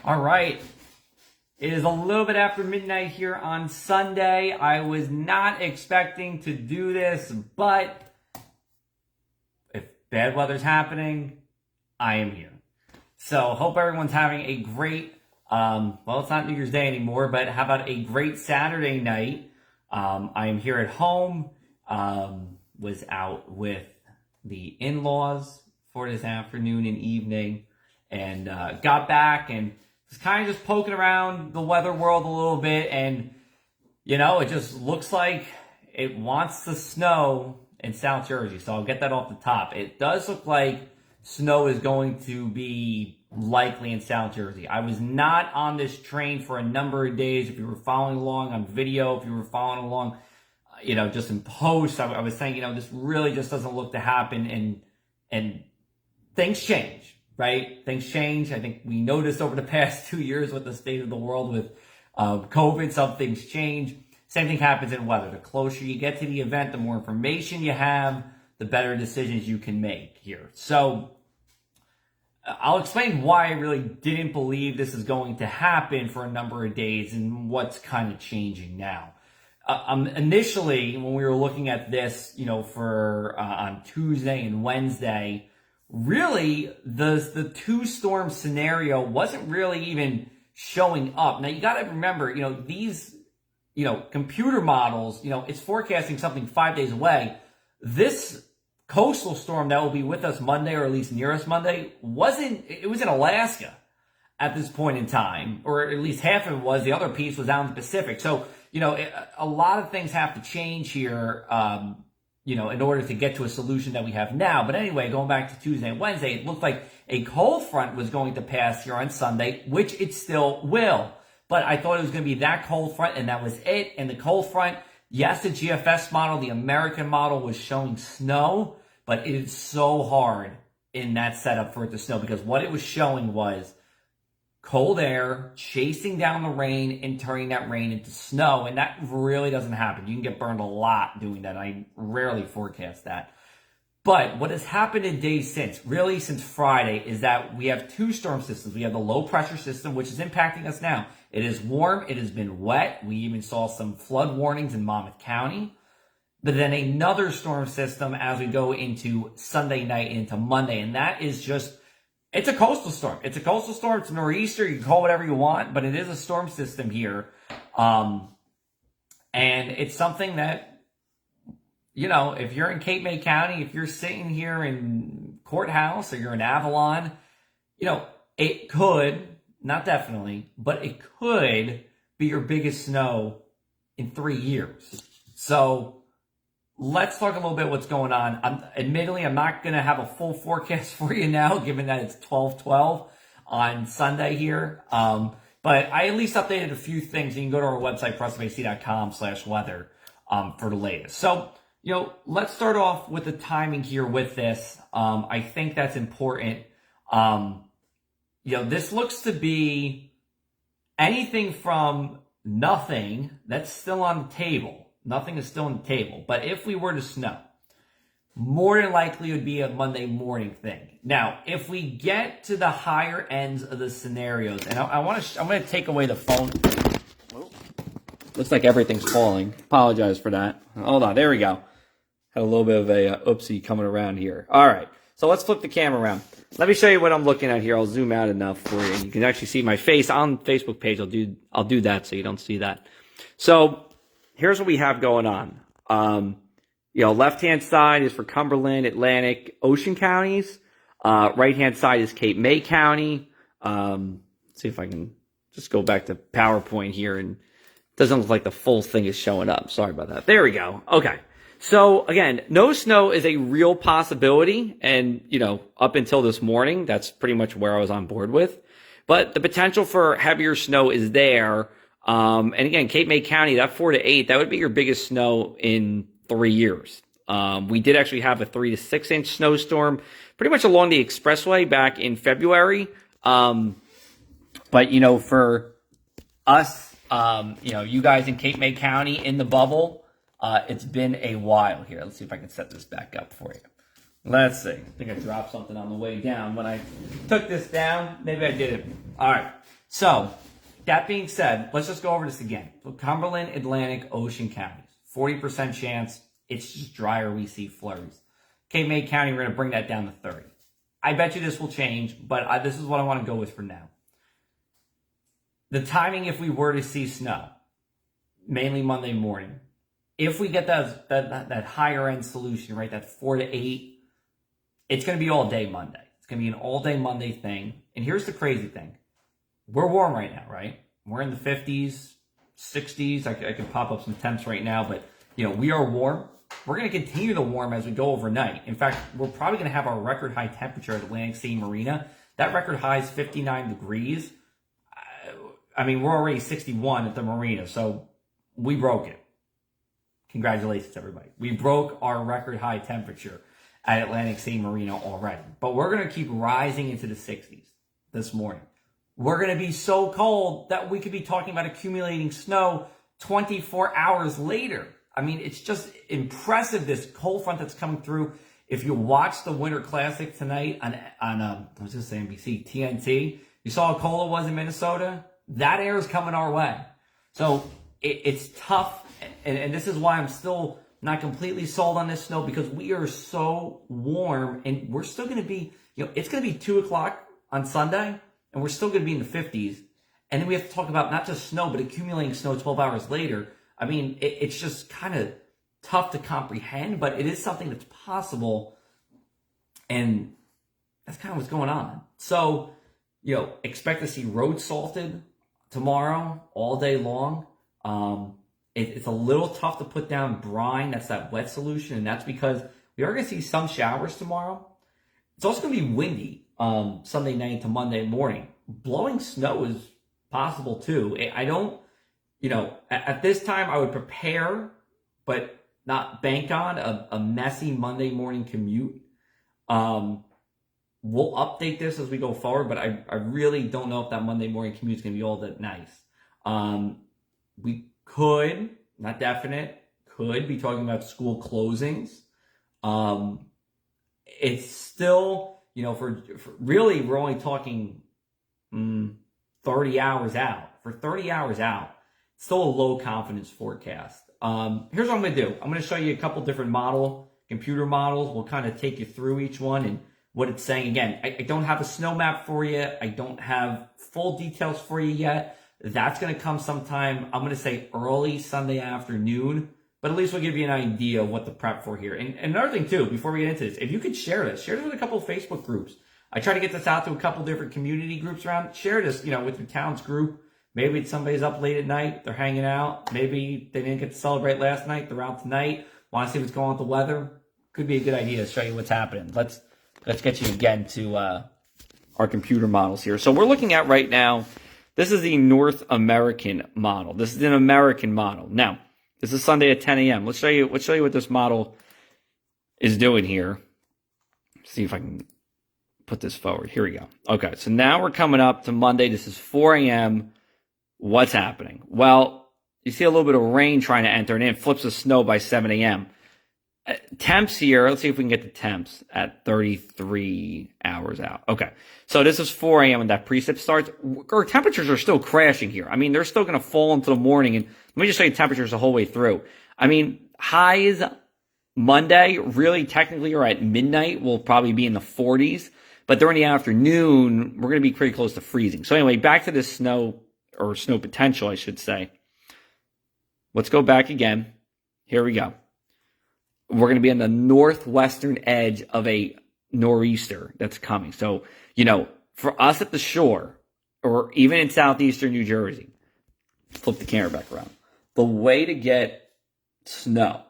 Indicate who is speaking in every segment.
Speaker 1: All right. It is a little bit after midnight here on Sunday. I was not expecting to do this, but if bad weather's happening, I am here. So hope everyone's having a great, well, it's not New Year's Day anymore, but how about a great Saturday night? I am here at home, was out with the in-laws for this afternoon and evening, and got back and was kind of just poking around the weather world a little bit, and it just looks like it wants to snow in South Jersey. So I'll get that off the top. It does look like snow is going to be likely in South Jersey. I was not on this train for a number of days. If you were following along on video, if you were following along, just in post, I was saying, this really just doesn't look to happen, and things change. Right? Things change. I think we noticed over the past 2 years with the state of the world with COVID, some things change. Same thing happens in weather. The closer you get to the event, the more information you have, the better decisions you can make here. So I'll explain why I really didn't believe this is going to happen for a number of days and what's kind of changing now. Initially, when we were looking at this, for on Tuesday and Wednesday, really, the two-storm scenario wasn't really even showing up. Now, you got to remember, these, computer models, it's forecasting something 5 days away. This coastal storm that will be with us Monday, or at least near us Monday, it was in Alaska at this point in time, or at least half of it was. The other piece was out in the Pacific. So, a lot of things have to change here, in order to get to a solution that we have now. But anyway, going back to Tuesday and Wednesday, it looked like a cold front was going to pass here on Sunday, which it still will. But I thought it was going to be that cold front, and that was it. And the cold front, yes, the GFS model, the American model, was showing snow, but it is so hard in that setup for it to snow, because what it was showing was cold air chasing down the rain and turning that rain into snow. And that really doesn't happen. You can get burned a lot doing that. I rarely forecast that. But what has happened in days since, really since Friday, is that we have two storm systems. We have the low pressure system, which is impacting us now. It is warm. It has been wet. We even saw some flood warnings in Monmouth County. But then another storm system as we go into Sunday night into Monday. And that is just, it's a coastal storm. It's a coastal storm. It's a nor'easter. You can call it whatever you want, but it is a storm system here. And it's something that, if you're in Cape May County, if you're sitting here in Courthouse or you're in Avalon, it could, not definitely, but it could be your biggest snow in 3 years. So let's talk a little bit what's going on. Admittedly, I'm not going to have a full forecast for you now, given that it's 12/12 on Sunday here. But I at least updated a few things. You can go to our website, PrestonAC.com/weather, for the latest. So, let's start off with the timing here with this. I think that's important. This looks to be anything from nothing that's still on the table. Nothing is still on the table. But if we were to snow, more than likely it would be a Monday morning thing. Now, if we get to the higher ends of the scenarios, and I'm going to take away the phone. Looks like everything's falling. Apologize for that. Hold on. There we go. Had a little bit of a oopsie coming around here. All right. So let's flip the camera around. Let me show you what I'm looking at here. I'll zoom out enough for you. You can actually see my face on the Facebook page. I'll do that so you don't see that. So here's what we have going on. Left-hand side is for Cumberland, Atlantic, Ocean counties. Right-hand side is Cape May County. See if I can just go back to PowerPoint here, and it doesn't look like the full thing is showing up. Sorry about that. There we go. Okay. So again, no snow is a real possibility. And, up until this morning, that's pretty much where I was on board with. But the potential for heavier snow is there. And again, Cape May County, that 4 to 8, that would be your biggest snow in 3 years. We did actually have a 3 to 6 inch snowstorm pretty much along the expressway back in February. But, for us, you guys in Cape May County in the bubble, it's been a while here. Let's see if I can set this back up for you. Let's see. I think I dropped something on the way down. When I took this down, maybe I did it. All right. So, that being said, let's just go over this again. So Cumberland, Atlantic, Ocean counties, 40% chance. It's just drier. We see flurries. Cape May County, we're going to bring that down to 30. I bet you this will change, but this is what I want to go with for now. The timing, if we were to see snow, mainly Monday morning, if we get that higher end solution, right, that 4 to 8, it's going to be all day Monday. It's going to be an all day Monday thing. And here's the crazy thing. We're warm right now, right? We're in the 50s, 60s. I could pop up some temps right now, but we are warm. We're going to continue to warm as we go overnight. In fact, we're probably going to have our record high temperature at Atlantic City Marina. That record high is 59 degrees. I mean, we're already 61 at the marina, so we broke it. Congratulations, everybody. We broke our record high temperature at Atlantic City Marina already. But we're going to keep rising into the 60s this morning. We're going to be so cold that we could be talking about accumulating snow 24 hours later. I mean, it's just impressive, this cold front that's coming through. If you watch the Winter Classic tonight on I was going to say NBC, TNT, you saw how cold it was in Minnesota? That air is coming our way. So it's tough, and this is why I'm still not completely sold on this snow, because we are so warm, and we're still going to be, it's going to be 2 o'clock on Sunday, and we're still going to be in the 50s. And then we have to talk about not just snow, but accumulating snow 12 hours later. I mean, it's just kind of tough to comprehend, but it is something that's possible. And that's kind of what's going on. So, expect to see roads salted tomorrow all day long. It's a little tough to put down brine. That's that wet solution. And that's because we are going to see some showers tomorrow. It's also going to be windy Sunday night to Monday morning. Blowing snow is possible too. I don't, at this time I would prepare, but not bank on a messy Monday morning commute. We'll update this as we go forward, but I really don't know if that Monday morning commute is going to be all that nice. We could, not definite, could be talking about school closings. It's still, for really, we're only talking 30 hours out. For 30 hours out, it's still a low confidence forecast. Here's what I'm going to do. I'm going to show you a couple different computer models. We'll kind of take you through each one and what it's saying. Again, I don't have a snow map for you. I don't have full details for you yet. That's going to come sometime, I'm going to say early Sunday afternoon, but at least we'll give you an idea of what to prep for here. And another thing too, before we get into this, if you could share this with a couple of Facebook groups. I try to get this out to a couple different community groups around. Share this, with your town's group. Maybe somebody's up late at night, they're hanging out. Maybe they didn't get to celebrate last night, they're out tonight, want to see what's going on with the weather. Could be a good idea to show you what's happening. Let's get you again to our computer models here. So we're looking at right now, this is the North American model. This is an American model. Now, this is Sunday at 10 a.m. Let's show you what this model is doing here. See if I can put this forward. Here we go. Okay, so now we're coming up to Monday. This is 4 a.m. What's happening? Well, you see a little bit of rain trying to enter, and then it flips to snow by 7 a.m. Temps here, let's see if we can get the temps at 33 hours out. Okay, so this is 4 a.m. when that precip starts. Our temperatures are still crashing here. I mean, they're still going to fall into the morning. And let me just show you temperatures the whole way through. I mean, highs Monday, really technically are at midnight. We'll probably be in the 40s. But during the afternoon, we're going to be pretty close to freezing. So anyway, back to this snow potential, I should say. Let's go back again. Here we go. We're going to be on the northwestern edge of a nor'easter that's coming. So, for us at the shore, or even in southeastern New Jersey, flip the camera back around. The way to get snow,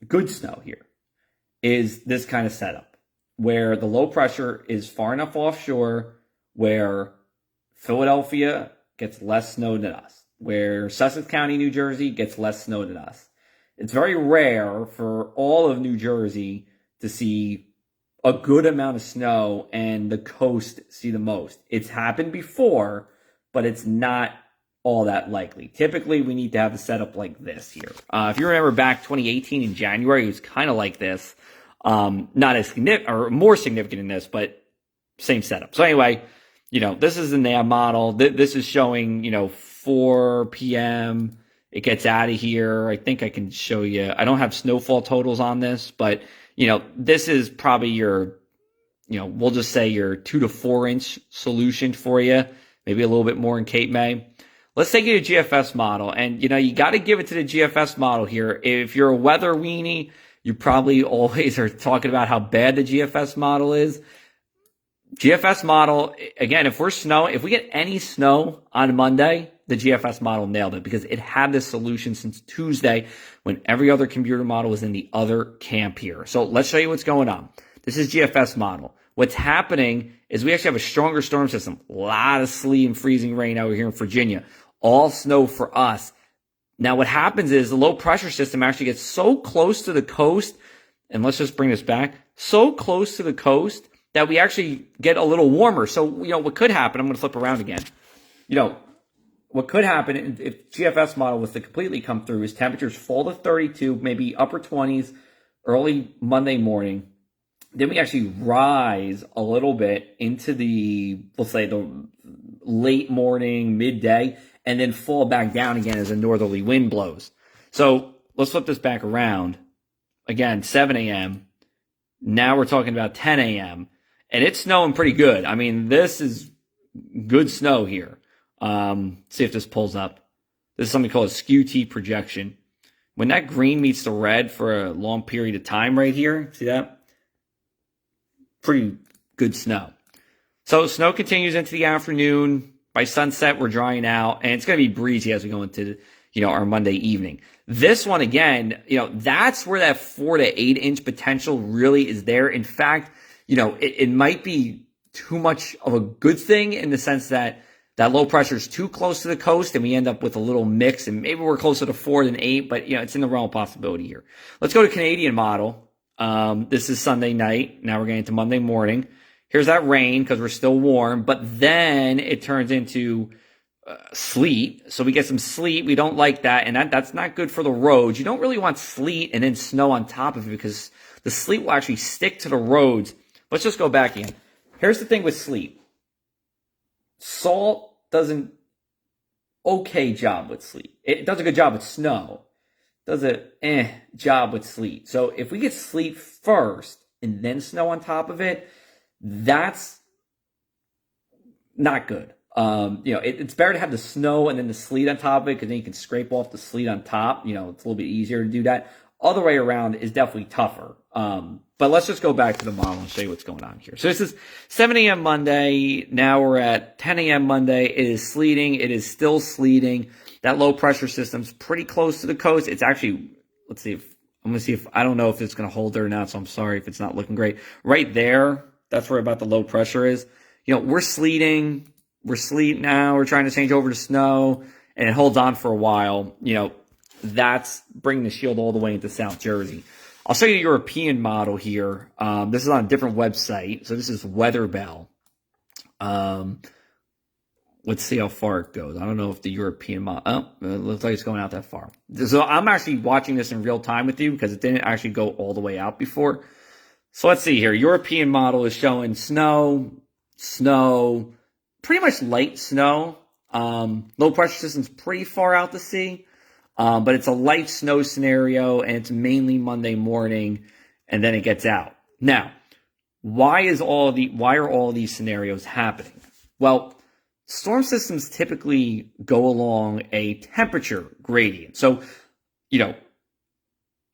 Speaker 1: good snow here, is this kind of setup, where the low pressure is far enough offshore where Philadelphia gets less snow than us, where Sussex County, New Jersey gets less snow than us. It's very rare for all of New Jersey to see a good amount of snow and the coast see the most. It's happened before, but it's not all that likely. Typically, we need to have a setup like this here. If you remember back 2018 in January, it was kind of like this. Not as significant, or more significant in this, but same setup. So anyway, this is the NAB model. This is showing, 4 p.m. It gets out of here. I think I can show you. I don't have snowfall totals on this, but, this is probably your, we'll just say your 2 to 4 inch solution for you. Maybe a little bit more in Cape May. Let's take it to GFS model. And, you got to give it to the GFS model here. If you're a weather weenie, you probably always are talking about how bad the GFS model is. GFS model, again, if we get any snow on Monday, the GFS model nailed it because it had this solution since Tuesday when every other computer model was in the other camp here. So let's show you what's going on. This is GFS model. What's happening is we actually have a stronger storm system. A lot of sleet and freezing rain out here in Virginia. All snow for us. Now what happens is the low pressure system actually gets so close to the coast, and let's just bring this back, so close to the coast that we actually get a little warmer. So, what could happen, I'm going to flip around again. What could happen if GFS model was to completely come through is temperatures fall to 32, maybe upper 20s, early Monday morning. Then we actually rise a little bit into let's say the late morning, midday, and then fall back down again as a northerly wind blows. So let's flip this back around. Again, 7 a.m. Now we're talking about 10 a.m. And it's snowing pretty good. I mean, this is good snow here. See if this pulls up. This is something called a Skew-T Projection. When that green meets the red for a long period of time right here, see that? Pretty good snow. So snow continues into the afternoon. By sunset, we're drying out, and it's going to be breezy as we go into, our Monday evening. This one, again, that's where that 4 to 8 inch potential really is there. In fact, it might be too much of a good thing in the sense that low pressure is too close to the coast and we end up with a little mix, and maybe we're closer to 4 than 8, but it's in the realm of possibility here. Let's go to Canadian model. This is Sunday night. Now we're getting to Monday morning. Here's that rain because we're still warm, but then it turns into sleet. So we get some sleet. We don't like that, and that's not good for the roads. You don't really want sleet and then snow on top of it because the sleet will actually stick to the roads. Let's just go back in. Here's the thing with sleet. Salt does an okay job with sleet. It does a good job with snow. It does a job with sleet. So if we get sleet first and then snow on top of it, that's not good. It's better to have the snow and then the sleet on top of it because then you can scrape off the sleet on top. It's a little bit easier to do that. Other way around is definitely tougher. But let's just go back to the model and show you what's going on here. So this is 7 a.m. Monday. Now we're at 10 a.m. Monday. It is sleeting. It is still sleeting. That low pressure system's pretty close to the coast. It's actually, I'm going to see if, I don't know if it's going to hold there or not, so I'm sorry if it's not looking great. Right there, that's where about the low pressure is. We're sleeting. We're sleet now. We're trying to change over to snow, and it holds on for a while. That's bringing the shield all the way into South Jersey. I'll show you the European model here. This is on a different website. So this is Weatherbell. Let's see how far it goes. I don't know if the European model... it looks like it's going out that far. So I'm actually watching this in real time with you because it didn't actually go all the way out before. So let's see here. European model is showing snow, pretty much light snow. Low pressure system's pretty far out to sea. But it's a light snow scenario, and it's mainly Monday morning, and then it gets out. Now, why are all these scenarios happening? Well, storm systems typically go along a temperature gradient. So,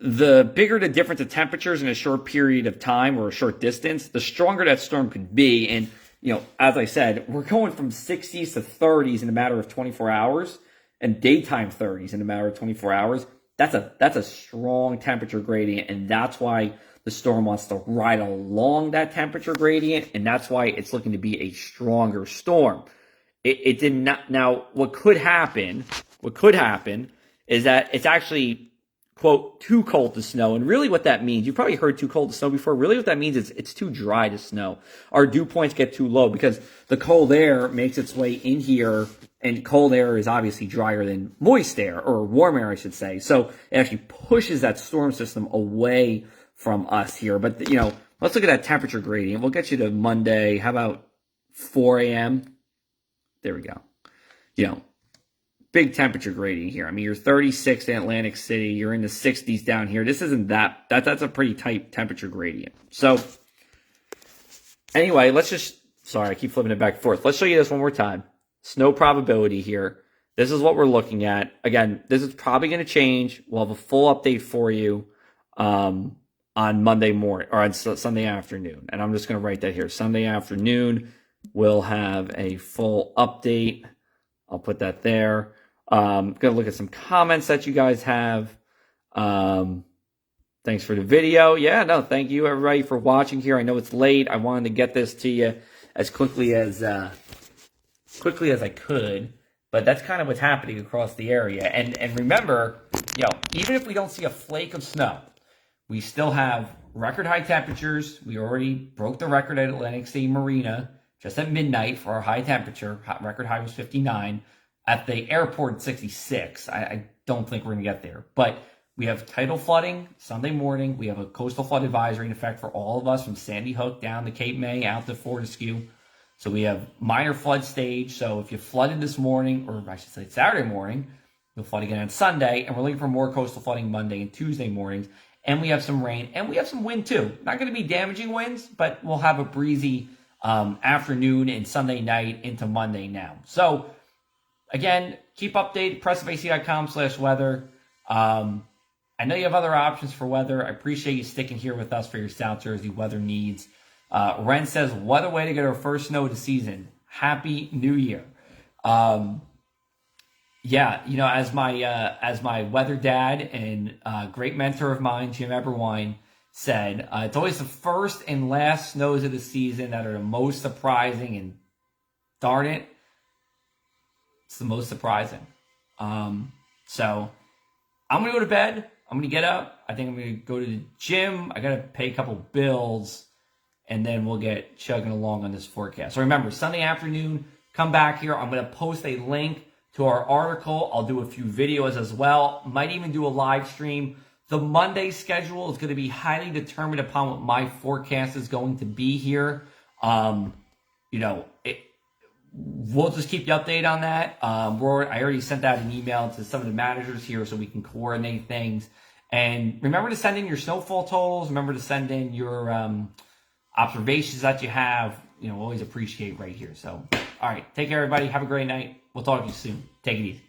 Speaker 1: the bigger the difference of temperatures in a short period of time or a short distance, the stronger that storm could be. And, as I said, we're going from 60s to 30s in a matter of 24 hours. And daytime 30s in a matter of 24 hours, that's a strong temperature gradient, and that's why the storm wants to ride along that temperature gradient, and that's why it's looking to be a stronger storm. It did not. Now, what could happen is that it's actually, quote, too cold to snow. And really what that means, you probably heard too cold to snow before. Really what that means is it's too dry to snow. Our dew points get too low because the cold air makes its way in here, and cold air is obviously drier than moist air, or warm air, I should say. So it actually pushes that storm system away from us here. But, let's look at that temperature gradient. We'll get you to Monday. How about 4 a.m. There we go. You know, big temperature gradient here. I mean, you're 36 in Atlantic City. You're in the 60s down here. This isn't that's a pretty tight temperature gradient. So anyway, let's just, sorry, I keep flipping it back and forth. Let's show you this one more time. Snow probability here. This is what we're looking at. Again, this is probably going to change. We'll have a full update for you on Monday morning or on Sunday afternoon. And I'm just going to write that here. Sunday afternoon, we'll have a full update. I'll put that there. Going to look at some comments that you guys have. Thanks for the video. Yeah, no, thank you everybody for watching here. I know it's late. I wanted to get this to you as quickly as I could. But that's kind of what's happening across the area. And remember, you know, even if we don't see a flake of snow, we still have record high temperatures. We already broke the record at Atlantic City Marina just at midnight for our high temperature. Record high was 59. At the airport, 66. I don't think we're going to get there. But we have tidal flooding Sunday morning. We have a coastal flood advisory in effect for all of us from Sandy Hook down to Cape May out to Fortescue. So we have minor flood stage. So if you flooded this morning, or I should say Saturday morning, you'll flood again on Sunday. And we're looking for more coastal flooding Monday and Tuesday mornings. And we have some rain. And we have some wind too. Not going to be damaging winds, but we'll have a breezy afternoon and Sunday night into Monday now. So again, keep updated. PressFAC.com/weather. I know you have other options for weather. I appreciate you sticking here with us for your South Jersey weather needs. Ren says, what a way to get our first snow of the season. Happy New Year. Yeah, you know, as my weather dad and great mentor of mine, Jim Eberwine, said, it's always the first and last snows of the season that are the most surprising, and darn it, it's the most surprising. So I'm going to go to bed. I'm going to get up. I think I'm going to go to the gym. I got to pay a couple bills, and then we'll get chugging along on this forecast. So remember, Sunday afternoon, come back here. I'm going to post a link to our article. I'll do a few videos as well. Might even do a live stream. The Monday schedule is going to be highly determined upon what my forecast is going to be here. You know, we'll just keep you updated on that. I already sent out an email to some of the managers here so we can coordinate things. And remember to send in your snowfall totals. Remember to send in your observations that you have. You know, always appreciate right here. So, all right. Take care, everybody. Have a great night. We'll talk to you soon. Take it easy.